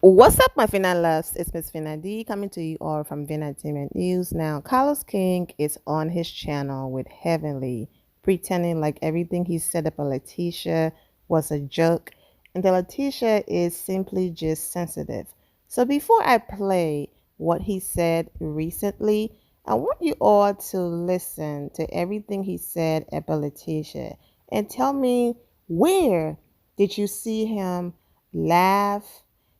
What's up, my Fina loves? It's Miss Fina D coming to you all from Vina Entertainment News. Now, Carlos King is on his channel with Heavenly, pretending like everything he said about Lateasha was a joke, and that Lateasha is simply just sensitive. So, before I play what he said recently, I want you all to listen to everything he said about Lateasha and tell me, where did you see him laugh?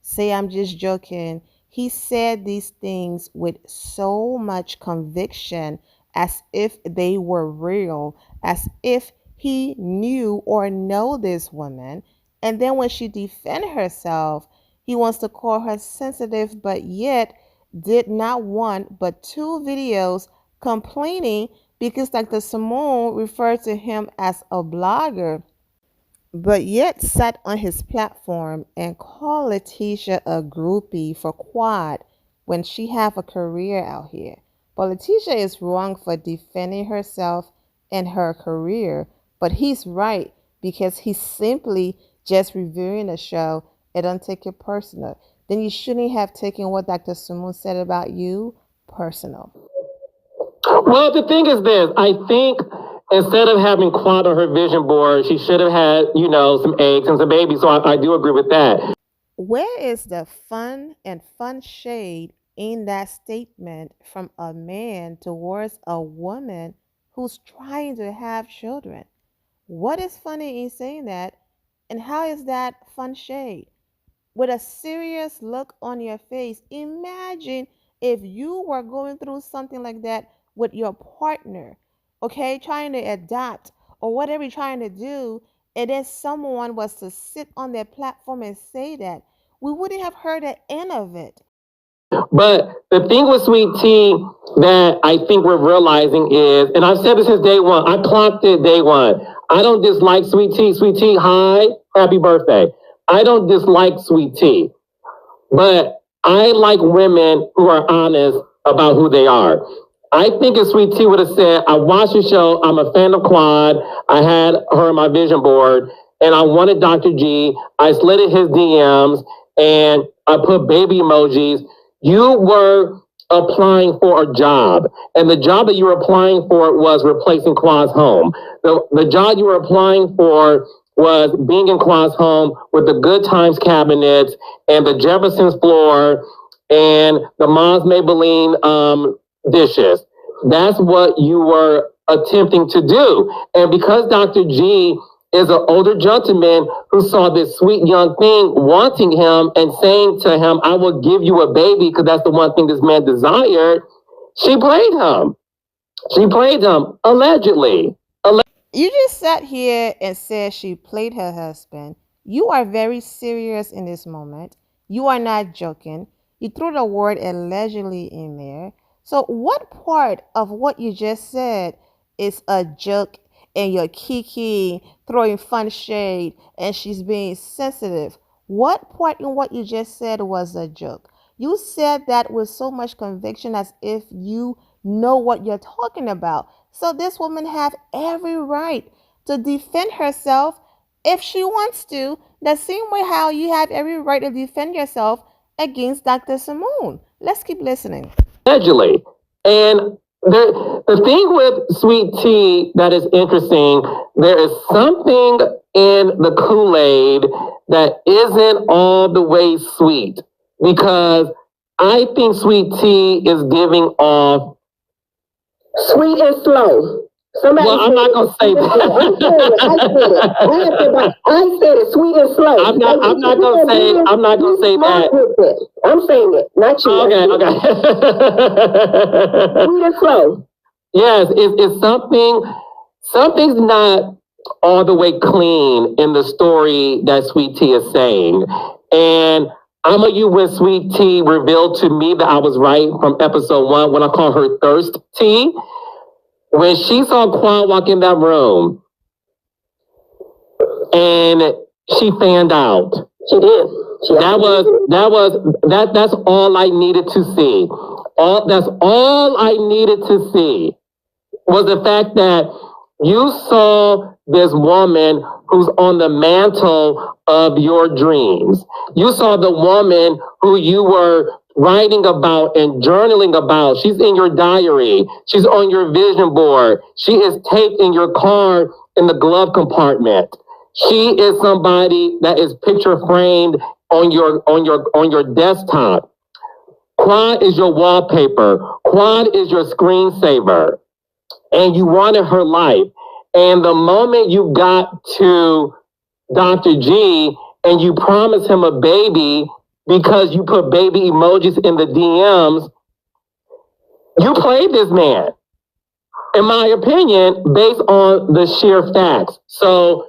Say I'm just joking. He said these things with so much conviction, as if they were real, as if he knew or know this woman. And then when she defend herself, he wants to call her sensitive, but yet did not one but two videos complaining because Dr. Simone referred to him as a blogger, but yet sat on his platform and called Lateasha a groupie for quad when she have a career out here. But Lateasha is wrong for defending herself and her career, but he's right because he's simply just reviewing the show and don't take it personal. Then you shouldn't have taken what Dr. Simone said about you personal. Well, the thing is this. I think instead of having quad on her vision board, she should have had, some eggs and some babies. So I do agree with that. Where is the fun shade in that statement from a man towards a woman who's trying to have children? What is funny in saying that? And how is that fun shade? With a serious look on your face, imagine if you were going through something like that with your partner, okay, trying to adapt or whatever you're trying to do, and then someone was to sit on their platform and say that. We wouldn't have heard the end of it. But the thing with Sweet Tea that I think we're realizing is, and I've said this since day one, I clocked it day one. I don't dislike Sweet Tea. Sweet Tea, hi, happy birthday. I don't dislike Sweet Tea, but I like women who are honest about who they are. I think if Sweet Tea would have said, I watched the show, I'm a fan of Quad, I had her on my vision board, and I wanted Dr. G, I slid in his DMs, and I put baby emojis. You were applying for a job, and the job that you were applying for was replacing Quad's home. The job you were applying for was being in Quad's home with the Good Times cabinets and the Jefferson's floor and the Mom's Maybelline dishes. That's what you were attempting to do. And because Dr. G is an older gentleman who saw this sweet young thing wanting him and saying to him, I will give you a baby because that's the one thing this man desired, she played him. She played him, allegedly. You just sat here and said she played her husband. You are very serious in this moment. You are not joking. You threw the word allegedly in there. So, what part of what you just said is a joke and you're kiki, throwing fun shade, and she's being sensitive? What part in what you just said was a joke? You said that with so much conviction as if you know what you're talking about. So this woman have every right to defend herself if she wants to, the same way how you have every right to defend yourself against Dr. Simone. Let's keep listening. Allegedly. And the thing with Sweet Tea that is interesting, there is something in the Kool-Aid that isn't all the way sweet, because I think Sweet Tea is giving off sweet and slow. Somebody well, I'm not gonna say that. I said it, sweet and slow. I'm not gonna say. I'm not gonna say that. I'm saying it, not you. Okay. Sweet and slow. Yes, it's something. Something's not all the way clean in the story that Sweet Tea is saying, and I'm a you when Sweet Tea revealed to me that I was right from episode 1 when I called her Thirst Tea. When she saw Quan walk in that room and she fanned out. She did. That's all I needed to see. That's all I needed to see was the fact that you saw this woman who's on the mantle of your dreams. You saw the woman who you were writing about and journaling about. She's in your diary. She's on your vision board. She is taped in your car in the glove compartment. She is somebody that is picture framed on your desktop. Quad is your wallpaper. Quad is your screensaver. And you wanted her life. And the moment you got to Dr. G and you promised him a baby because you put baby emojis in the DMs, you played this man, in my opinion, based on the sheer facts. So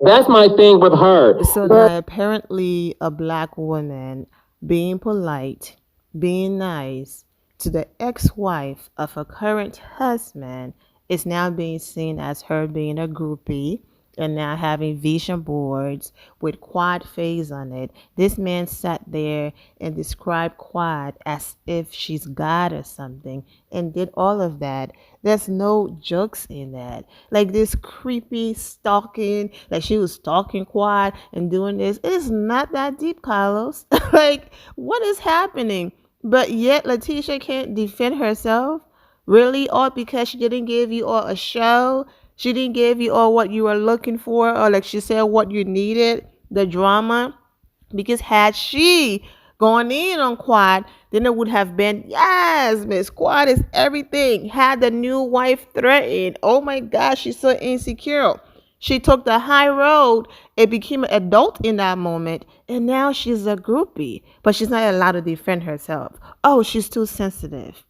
that's my thing with her. So now apparently a black woman being polite, being nice to the ex-wife of her current husband is now being seen as her being a groupie and now having vision boards with quad phase on it. This man sat there and described quad as if she's God or something and did all of that. There's no jokes in that. Like this creepy stalking, like she was stalking quad and doing this. It is not that deep, Carlos. Like, what is happening? But yet Lateasha can't defend herself. Really? All because she didn't give you all a show? She didn't give you all what you were looking for, or like she said, what you needed, the drama. Because had she gone in on Quad, then it would have been, yes, Miss Quad is everything. Had the new wife threatened. Oh my gosh, she's so insecure. She took the high road and became an adult in that moment, and now she's a groupie, but she's not allowed to defend herself. Oh, she's too sensitive.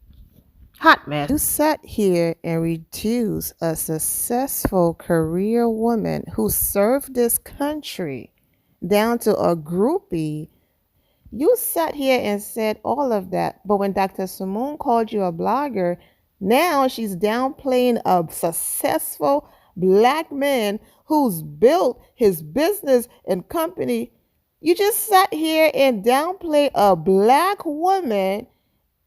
Hot mess. You sat here and reduced a successful career woman who served this country down to a groupie. You sat here and said all of that, but when Dr. Simone called you a blogger, now she's downplaying a successful black man who's built his business and company. You just sat here and downplay a black woman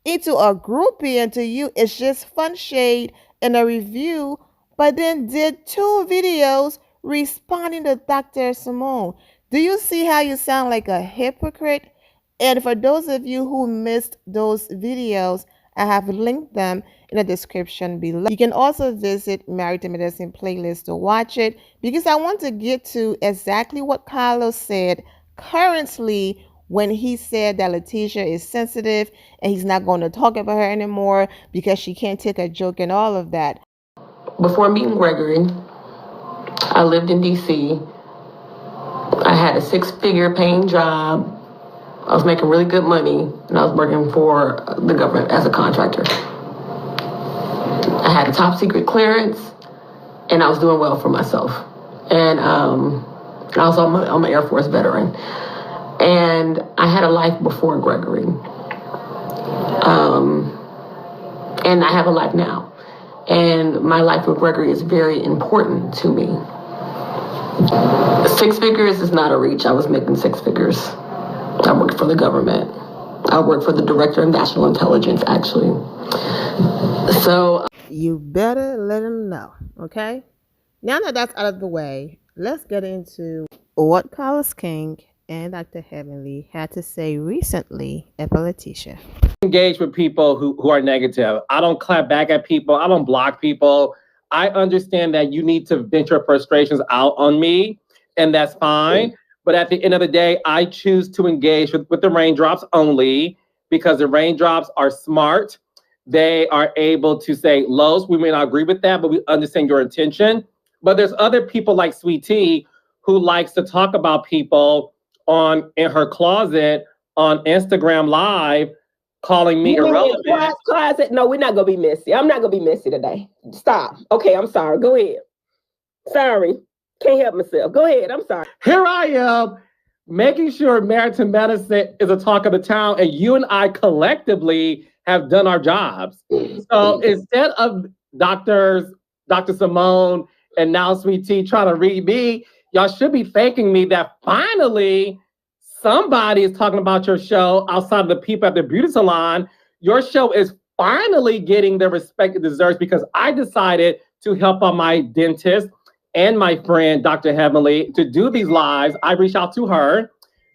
into a groupie, and to you it's just fun shade and a review, but then did 2 videos responding to Dr. Simone. Do you see how you sound like a hypocrite? And for those of you who missed those videos, I have linked them in the description below. You can also visit Married to Medicine playlist to watch it, because I want to get to exactly what Carlos said currently when he said that Lateasha is sensitive and he's not going to talk about her anymore because she can't take a joke and all of that. Before meeting Gregory, I lived in D.C. I had a 6-figure paying job. I was making really good money, and I was working for the government as a contractor. I had a top secret clearance, and I was doing well for myself. And also I'm an Air Force veteran. And I had a life before Gregory. And I have a life now. And my life with Gregory is very important to me. 6 figures is not a reach. I was making 6 figures. I worked for the government. I worked for the Director of National Intelligence, actually. So you better let him know, okay? Now that that's out of the way, let's get into what Carlos King and Dr. Heavenly had to say recently about Lateasha. Engage with people who are negative. I don't clap back at people. I don't block people. I understand that you need to vent your frustrations out on me, and that's fine. But at the end of the day, I choose to engage with the raindrops only, because the raindrops are smart. They are able to say, Los, we may not agree with that, but we understand your intention. But there's other people like Sweet Tea who likes to talk about people in her closet on Instagram Live, calling me irrelevant. Closet? No, we're not gonna be messy. I'm not gonna be messy today. Stop. Okay, I'm sorry. Go ahead. Sorry. Can't help myself. Go ahead. I'm sorry. Here I am, making sure Married to Medicine is a talk of the town, and you and I collectively have done our jobs. So instead of Dr. Simone and now Sweet Tea trying to read me, y'all should be thanking me that finally somebody is talking about your show outside of the people at the beauty salon. Your show is finally getting the respect it deserves, because I decided to help out my dentist and my friend, Dr. Heavenly, to do these lives. I reached out to her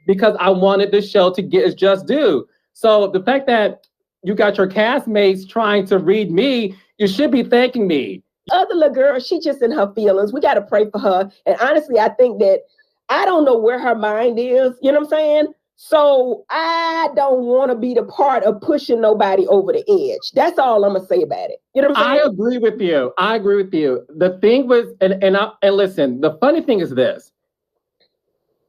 because I wanted the show to get its just due. So the fact that you got your castmates trying to read me, you should be thanking me. Other little girl, she just in her feelings. We got to pray for her. And honestly, I think that I don't know where her mind is. You know what I'm saying? So I don't want to be the part of pushing nobody over the edge. That's all I'm gonna say about it. You know what I'm saying? I agree with you. I agree with you. The thing was, and listen, the funny thing is this.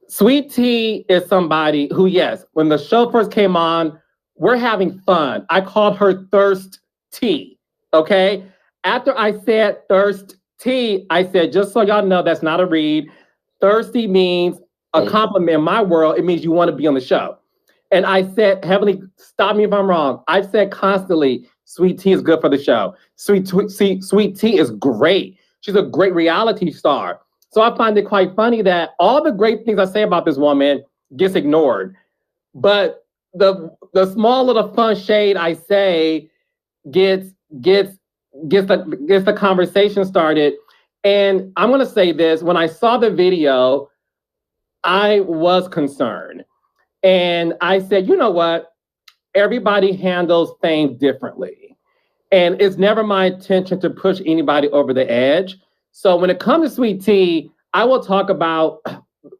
Sweet Tea is somebody who, yes, when the show first came on, we're having fun. I called her Thirst Tea. Okay. After I said Thirst Tea, I said, just so y'all know, that's not a read. Thirsty means a compliment in my world. It means you want to be on the show. And I said, Heavenly, stop me if I'm wrong. I've said constantly, Sweet Tea is good for the show. Sweet Tea is great. She's a great reality star. So I find it quite funny that all the great things I say about this woman gets ignored. But the small little fun shade I say gets the conversation started. And I'm gonna say this: when I saw the video, I was concerned. And I said, you know what? Everybody handles things differently. And it's never my intention to push anybody over the edge. So when it comes to Sweet Tea, I will talk about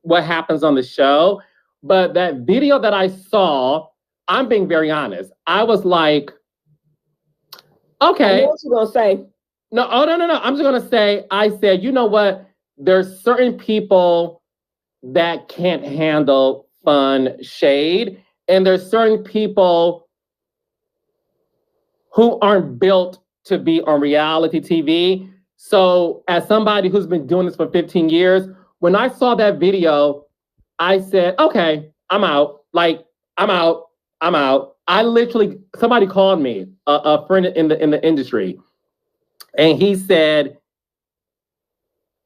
what happens on the show. But that video that I saw, I'm being very honest. I was like, okay. I know what you gonna say. No, oh no. I'm just gonna say, I said, you know what? There's certain people that can't handle fun shade, and there's certain people who aren't built to be on reality TV. So as somebody who's been doing this for 15 years, when I saw that video, I said, okay, I'm out. Like, I'm out. I literally, somebody called me, a friend in the industry, and he said,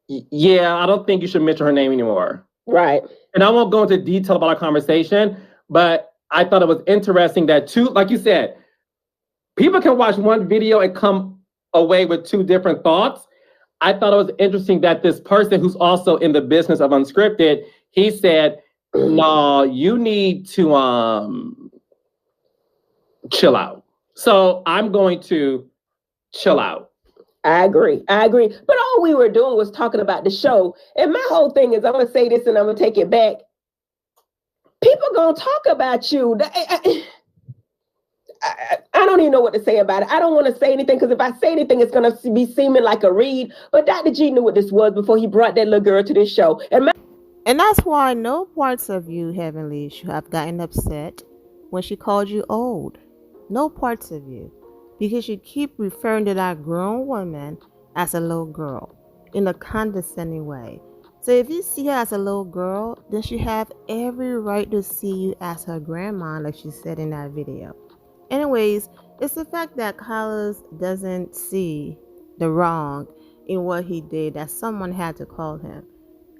yeah, I don't think you should mention her name anymore. Right. And I won't go into detail about our conversation, but I thought it was interesting that two, like you said, people can watch one video and come away with two different thoughts. I thought it was interesting that this person who's also in the business of unscripted, he said, no, you need to chill out. So I'm going to chill out. I agree. But all we were doing was talking about the show. And my whole thing is, I'm going to say this and I'm going to take it back. People going to talk about you. I don't even know what to say about it. I don't want to say anything because if I say anything, it's going to be seeming like a read. But Dr. G knew what this was before he brought that little girl to this show. And that's why no parts of you, Heavenly, should have gotten upset when she called you old. No parts of you. Because you keep referring to that grown woman as a little girl in a condescending way. So if you see her as a little girl, then she have every right to see you as her grandma, like she said in that video. Anyways, it's the fact that Carlos doesn't see the wrong in what he did that someone had to call him.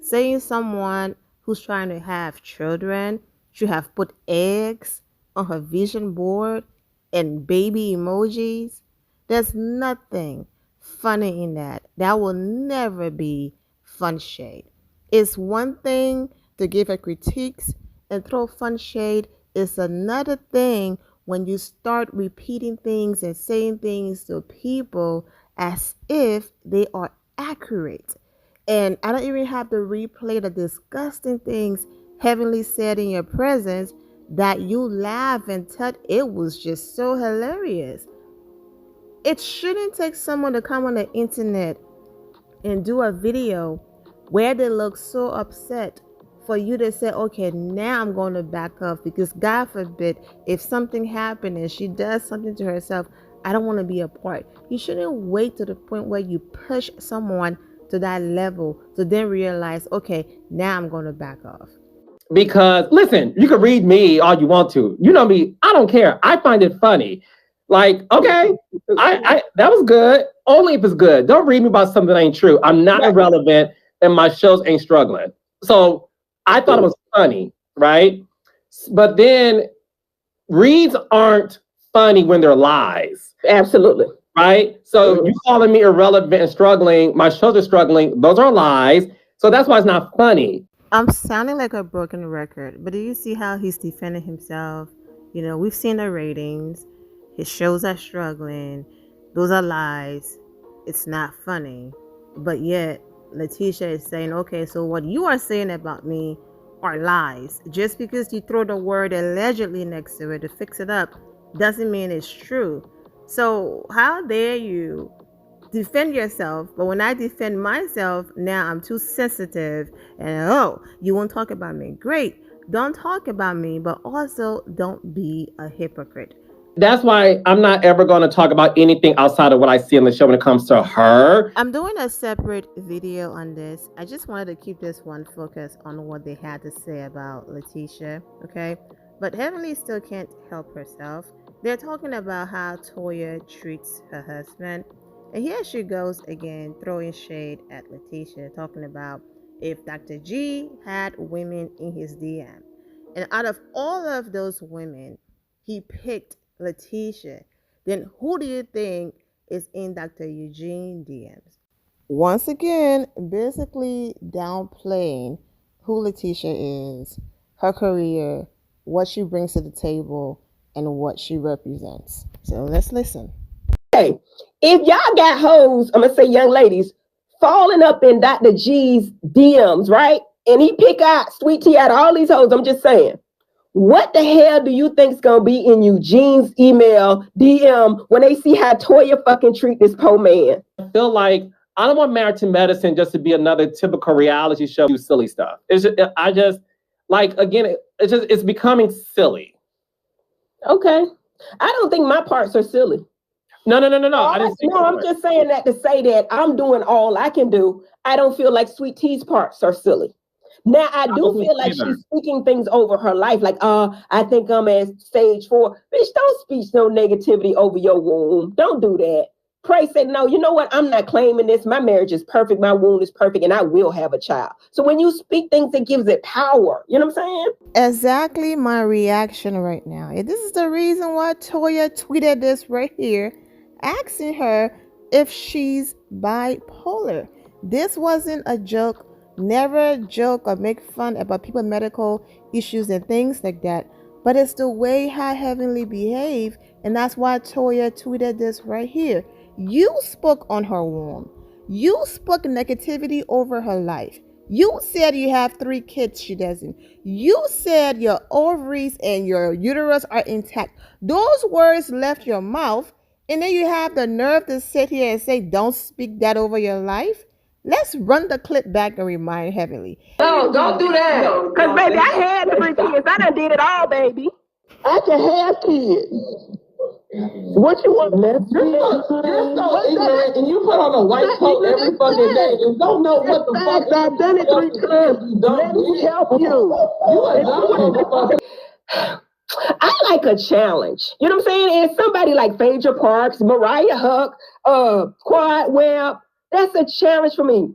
Saying someone who's trying to have children should have put eggs on her vision board and baby emojis. There's nothing funny in that. That will never be fun shade. It's one thing to give her critiques and throw fun shade. It's another thing when you start repeating things and saying things to people as if they are accurate. And I don't even have to replay the disgusting things Heavenly said in your presence that you laugh and thought it was just so hilarious. It shouldn't take someone to come on the internet and do a video where they look so upset for you to say, okay, now I'm going to back off because God forbid if something happened and she does something to herself, I don't want to be a part. You shouldn't wait to the point where you push someone to that level to then realize, okay, now I'm going to back off. Because listen, you can read me all you want to. You know me, I don't care. I find it funny. Like, okay, I that was good. Only if it's good. Don't read me about something that ain't true. I'm not irrelevant and my shows ain't struggling. So I thought it was funny, right? But then reads aren't funny when they're lies. Absolutely. right? So you calling me irrelevant and struggling, my shows are struggling, those are lies. So that's why it's not funny. I'm sounding like a broken record, but do you see how he's defending himself? You know, we've seen the ratings. His shows are struggling. Those are lies. It's not funny. But yet, Lateasha is saying, okay, so what you are saying about me are lies. Just because you throw the word allegedly next to it to fix it up doesn't mean it's true. So, how dare you defend yourself, but when I defend myself, now I'm too sensitive and oh, you won't talk about me. Great. Don't talk about me, but also don't be a hypocrite. That's why I'm not ever going to talk about anything outside of what I see on the show when it comes to her. I'm doing a separate video on this. I just wanted to keep this one focused on what they had to say about Lateasha, okay? But Heavenly still can't help herself. They're talking about how Toya treats her husband. And here she goes again, throwing shade at Lateasha, talking about if Dr. G had women in his DM. And out of all of those women, he picked Lateasha. Then who do you think is in Dr. Eugene DMs? Once again, basically downplaying who Lateasha is, her career, what she brings to the table, and what she represents. So let's listen. Hey, if y'all got hoes, I'm gonna say young ladies, falling up in Dr. G's DMs, right? And he pick out Sweet Tea out of all these hoes, I'm just saying. What the hell do you think's gonna be in Eugene's email DM when they see how Toya fucking treat this poor man? I feel like I don't want Married to Medicine just to be another typical reality show, do silly stuff. I just like again, it's becoming silly. Okay, I don't think my parts are silly. No. I'm just saying that to say that I'm doing all I can do. I don't feel like Sweet Tea's parts are silly. Now I do feel like she's speaking things over her life, like, I think I'm at stage 4. Bitch, don't speak no negativity over your womb. Don't do that. Pray, say, no, you know what? I'm not claiming this. My marriage is perfect. My womb is perfect, and I will have a child. So when you speak things, it gives it power. You know what I'm saying? Exactly my reaction right now. This is the reason why Toya tweeted this right here, asking her if she's bipolar. This wasn't a joke. Never joke or make fun about people's medical issues and things like that. But it's the way how Heavenly behave, and that's why Toya tweeted this right here. You spoke on her womb. You spoke negativity over her life. You said you have 3 kids, she doesn't. You said your ovaries and your uterus are intact. Those words left your mouth, and then you have the nerve to sit here and say, don't speak that over your life? Let's run the clip back and remind Heavenly. No, don't do that. Because, baby, I had 3 kids. I done did it all, baby. I can have kids. What you want? You're so ignorant, and you put on a white coat every fucking day and don't know what the fuck. I've done it 3 times. Let me help you. You are dumb. I like a challenge. You know what I'm saying? And somebody like Phaedra Parks, Mariah Huck, Quad Webb, that's a challenge for me.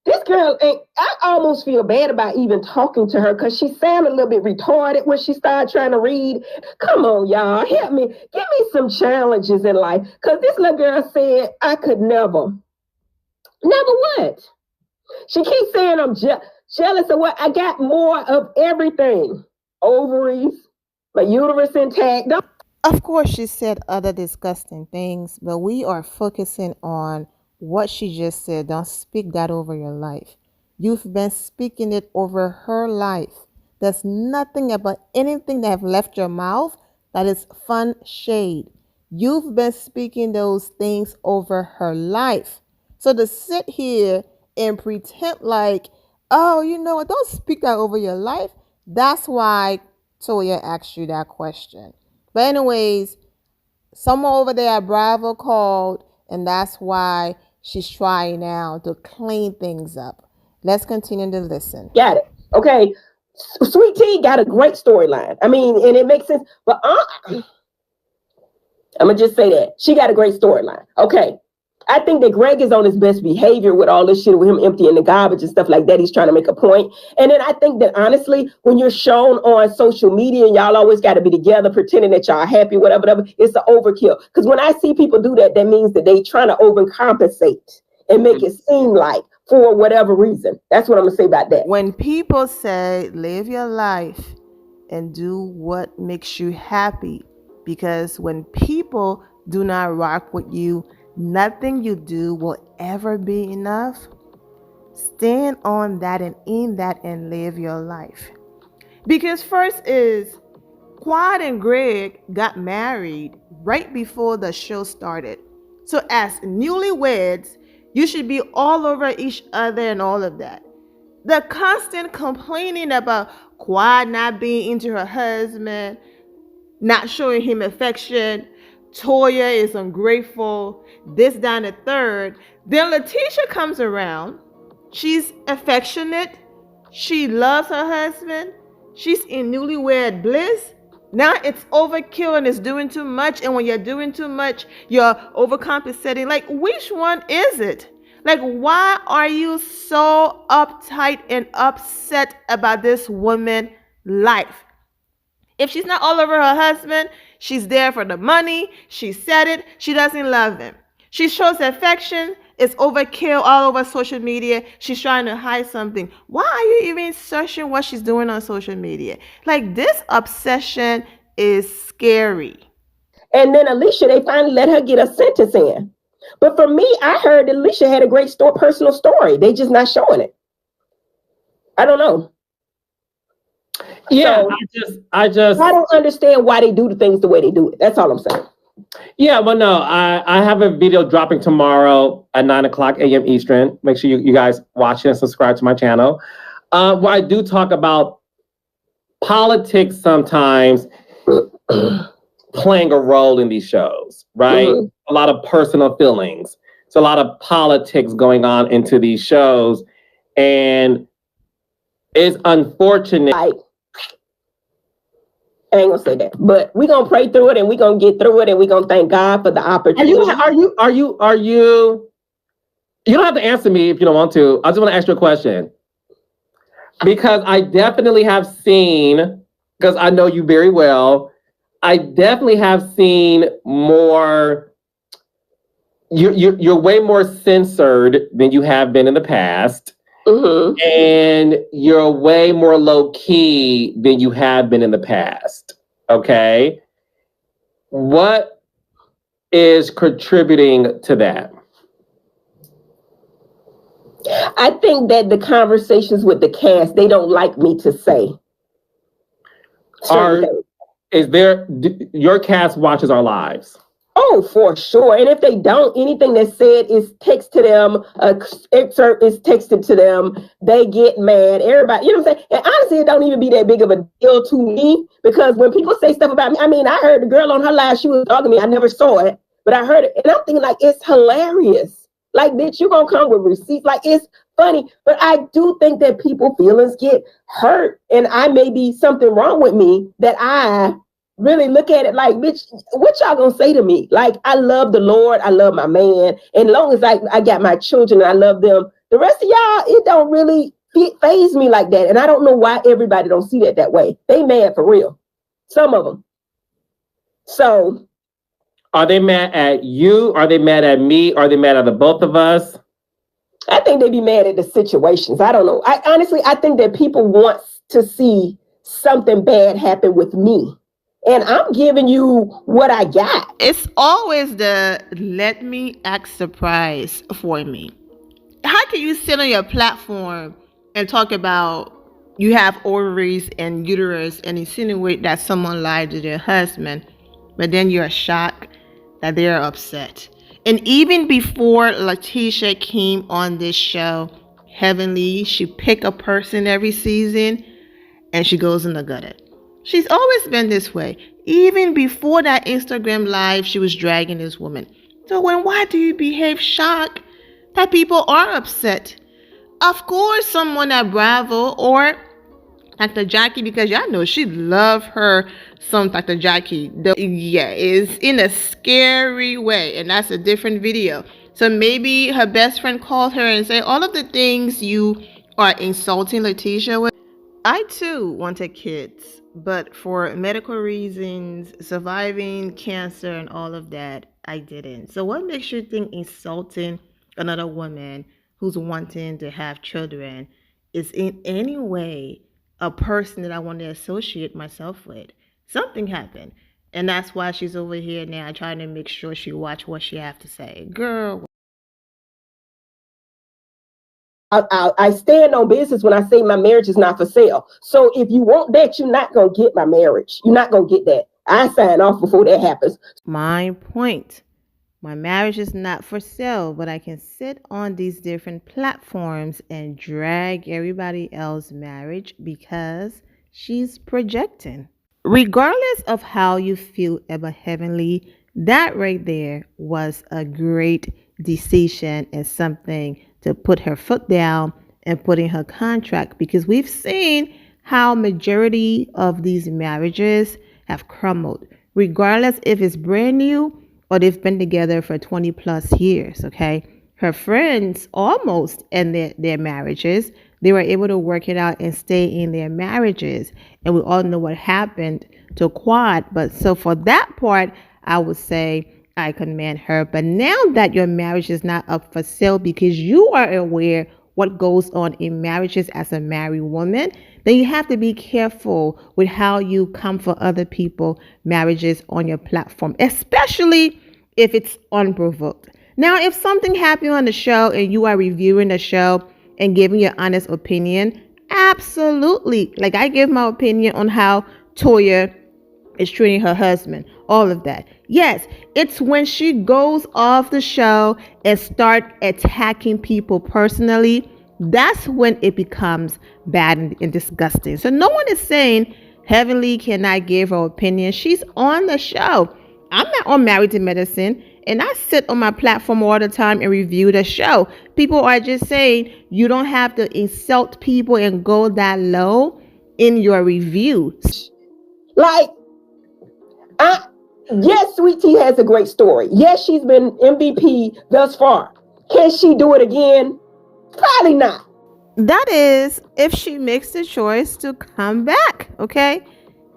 This girl, I almost feel bad about even talking to her because she sounded a little bit retarded when she started trying to read. Come on, y'all, help me. Give me some challenges in life. Because this little girl said I could never. Never what? She keeps saying I'm jealous of what? I got more of everything. Ovaries, my uterus intact. Of course, she said other disgusting things, but we are focusing on what she just said. Don't speak that over your life. You've been speaking it over her life. There's nothing about anything that have left your mouth that is fun shade. You've been speaking those things over her life. So to sit here and pretend like, oh, you know what, don't speak that over your life. That's why Toya asked you that question. But anyways, someone over there at Bravo called, and that's why she's trying now to clean things up. Let's continue to listen. Got it. Okay. Sweet Tea got a great storyline. I mean, and it makes sense. But I'm going to just say that. She got a great storyline. Okay. I think that Greg is on his best behavior with all this shit with him emptying the garbage and stuff like that. He's trying to make a point. And then I think that honestly, when you're shown on social media and y'all always got to be together, pretending that y'all happy, whatever, it's an overkill. Because when I see people do that, that means that they trying to overcompensate and make it seem like for whatever reason. That's what I'm going to say about that. When people say, live your life and do what makes you happy, because when people do not rock with you, nothing you do will ever be enough. Stand on that and in that and live your life. Because first is Quad and Greg got married right before the show started. So as newlyweds, you should be all over each other and all of that. The constant complaining about Quad not being into her husband, not showing him affection, Toya is ungrateful, this, that, and the third. Then Lateasha comes around. She's affectionate. She loves her husband. She's in newlywed bliss. Now it's overkill and it's doing too much. And when you're doing too much, you're overcompensating. Like, which one is it? Like, why are you so uptight and upset about this woman's life? If she's not all over her husband, she's there for the money. She said it. She doesn't love him. She shows affection. It's overkill all over social media. She's trying to hide something. Why are you even searching what she's doing on social media? Like, this obsession is scary. And then Alicia, they finally let her get a sentence in. But for me, I heard that Alicia had a great personal story. They just not showing it. I don't know. Yeah, so, I don't understand why they do the things the way they do it. That's all I'm saying. Yeah, well, no, I have a video dropping tomorrow at 9:00 a.m. Eastern. Make sure you guys watch it and subscribe to my channel. Where I do talk about politics sometimes playing a role in these shows, right? Mm-hmm. A lot of personal feelings. It's a lot of politics going on into these shows. And it's unfortunate. I ain't gonna say that, but we're gonna pray through it and we're gonna get through it and we're gonna thank God for the opportunity. Are you you don't have to answer me if you don't want to. I just want to ask you a question. Because I definitely have seen, because I know you very well, I definitely have seen more, you're way more censored than you have been in the past. Mm-hmm. And you're way more low key than you have been in the past. Okay. What is contributing to that? I think that the conversations with the cast, they don't like me to say. Your cast watches our lives? Oh, for sure. And if they don't, anything that's said is text to them, excerpt is texted to them. They get mad. Everybody, you know what I'm saying? And honestly, it don't even be that big of a deal to me, because when people say stuff about me, I mean, I heard the girl on her live, she was dogging me. I never saw it, but I heard it. And I'm thinking, like, it's hilarious. Like, bitch, you gonna come with receipts. Like, it's funny. But I do think that people's feelings get hurt. And I may be something wrong with me that I really look at it like, bitch, what y'all gonna say to me? Like, I love the Lord, I love my man, and as long as I got my children and I love them, the rest of y'all, it don't really faze me like that. And I don't know why everybody don't see that way. They mad for real, some of them. So, are they mad at you? Are they mad at me? Are they mad at the both of us? I think they be mad at the situations. I don't know. I think that people want to see something bad happen with me. And I'm giving you what I got. It's always the let me act surprised for me. How can you sit on your platform and talk about you have ovaries and uterus and insinuate that someone lied to their husband, but then you're shocked that they're upset? And even before Lateasha came on this show, Heavenly, she pick a person every season and she goes in the gutter. She's always been this way. Even before that Instagram live, she was dragging this woman. So why do you behave shocked that people are upset? Of course, someone at Bravo or Dr. Jackie, because y'all know she love her some Dr. Jackie. Is in a scary way, and that's a different video. So maybe her best friend called her and said all of the things you are insulting Lateasha with. I too wanted kids, but for medical reasons, surviving cancer and all of that, I didn't. So what makes you think insulting another woman who's wanting to have children is in any way a person that I want to associate myself with? Something happened. And that's why she's over here now trying to make sure she watch what she have to say. Girl, I stand on business when I say my marriage is not for sale. So if you want that, you're not going to get my marriage. You're not going to get that. I sign off before that happens. my point. My marriage is not for sale, but I can sit on these different platforms and drag everybody else's marriage because she's projecting. Regardless of how you feel about Heavenly, that right there was a great decision and something to put her foot down and put in her contract, because we've seen how majority of these marriages have crumbled, regardless if it's brand new or they've been together for 20 plus years. Okay, her friends almost ended their marriages. They were able to work it out and stay in their marriages. And we all know what happened to Quad. But so for that part, I would say I commend her. But now that your marriage is not up for sale because you are aware what goes on in marriages as a married woman, then you have to be careful with how you come for other people marriages on your platform, especially if it's unprovoked. Now, if something happened on the show and you are reviewing the show and giving your honest opinion, absolutely. Like I give my opinion on how Toya is treating her husband, all of that. Yes, it's when she goes off the show and start attacking people personally, that's when it becomes bad and disgusting. So no one is saying Heavenly cannot give her opinion. She's on the show. I'm not on Married to Medicine, and I sit on my platform all the time and review the show. People are just saying you don't have to insult people and go that low in your review. Like, yes, Sweet Tea has a great story. Yes, she's been MVP thus far. Can she do it again? Probably not. That is, if she makes the choice to come back, okay?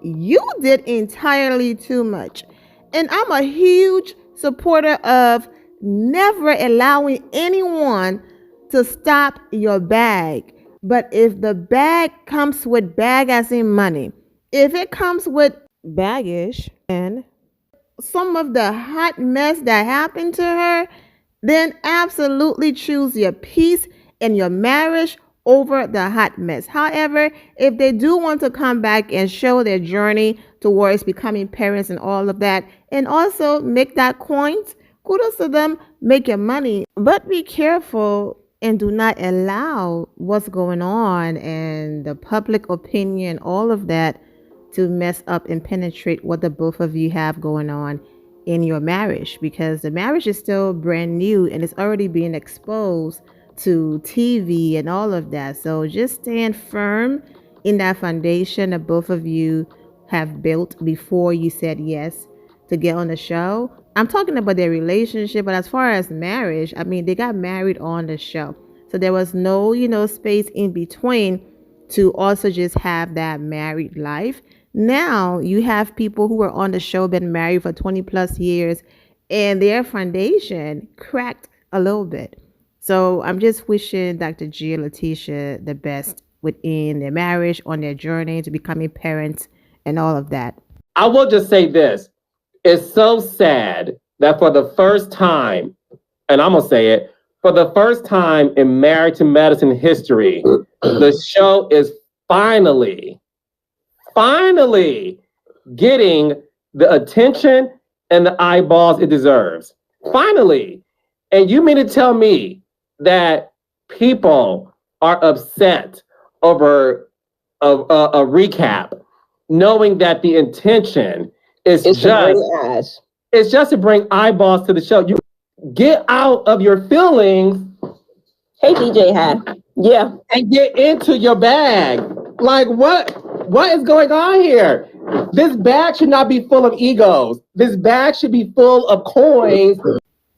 You did entirely too much. And I'm a huge supporter of never allowing anyone to stop your bag. But if the bag comes with bag as in money, if it comes with baggage and some of the hot mess that happened to her, then absolutely choose your peace and your marriage over the hot mess. However, if they do want to come back and show their journey towards becoming parents and all of that, and also make that coins, kudos to them, make your money. But be careful and do not allow what's going on and the public opinion, all of that, to mess up and penetrate what the both of you have going on in your marriage, because the marriage is still brand new and it's already being exposed to TV and all of that. So just stand firm in that foundation that both of you have built before you said yes to get on the show. I'm talking about their relationship, but as far as marriage, I mean, they got married on the show. So there was no, space in between to also just have that married life. Now you have people who are on the show, been married for 20 plus years, and their foundation cracked a little bit. So I'm just wishing Dr. G and Lateasha the best within their marriage, on their journey to becoming parents and all of that. I will just say this. It's so sad that for the first time, and I'm going to say it, for the first time in Married to Medicine history, the show is finally getting the attention and the eyeballs it deserves. Finally. And you mean to tell me that people are upset over a recap, knowing that the intention is just to bring eyeballs to the show? You get out of your feelings. Hey, DJ Hi. Yeah. And get into your bag. Like, what is going on here? This bag should not be full of egos. This bag should be full of coins.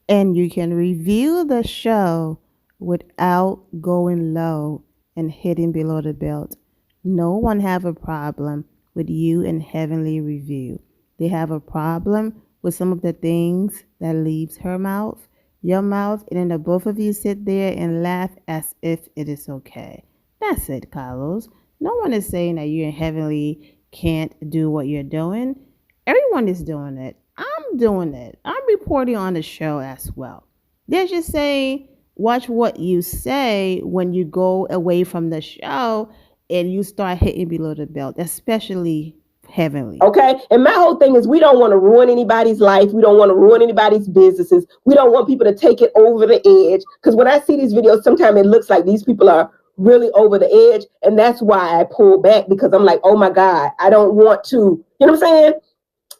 And you can review the show without going low and hitting below the belt. No one have a problem with you and Heavenly review. They have a problem with some of the things that leaves her mouth, your mouth, and then the both of you sit there and laugh as if it is okay. That's it, Carlos. No one is saying that you and Heavenly can't do what you're doing. Everyone is doing it. I'm doing it. I'm reporting on the show as well. They're just saying, watch what you say when you go away from the show and you start hitting below the belt, especially Heavenly. Okay. And my whole thing is we don't want to ruin anybody's life. We don't want to ruin anybody's businesses. We don't want people to take it over the edge. Because when I see these videos, sometimes it looks like these people are really over the edge. And that's why I pull back, because I'm like, oh my God, I don't want to, you know what I'm saying?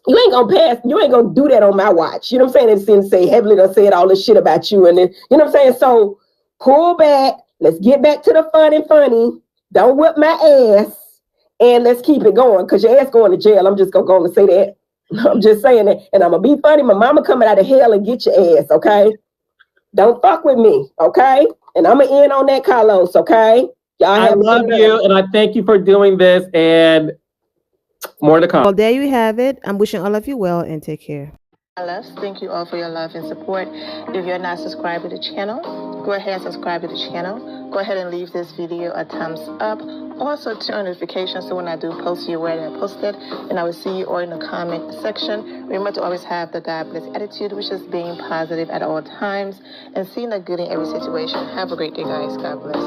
You ain't gonna do that on my watch. You know what I'm saying? And then say Heavenly done said all this shit about you. And then, you know what I'm saying? So pull back. Let's get back to the fun and funny. Don't whip my ass. And let's keep it going, because your ass going to jail. I'm just gonna go and say that. I'm just saying that. And I'm gonna be funny. My mama coming out of hell and get your ass, okay? Don't fuck with me, okay? And I'm gonna end on that, Carlos, okay? I love you, and I thank you for doing this, and more to come. Well, there you have it. I'm wishing all of you well and take care. Thank you all for your love and support. If you're not subscribed to the channel, go ahead and subscribe to the channel. Go ahead and leave this video a thumbs up. Also turn on notifications so when I do post, you're aware that I posted. And I will see you all in the comment section. Remember to always have the God bless attitude, which is being positive at all times and seeing the good in every situation. Have a great day, guys. God bless.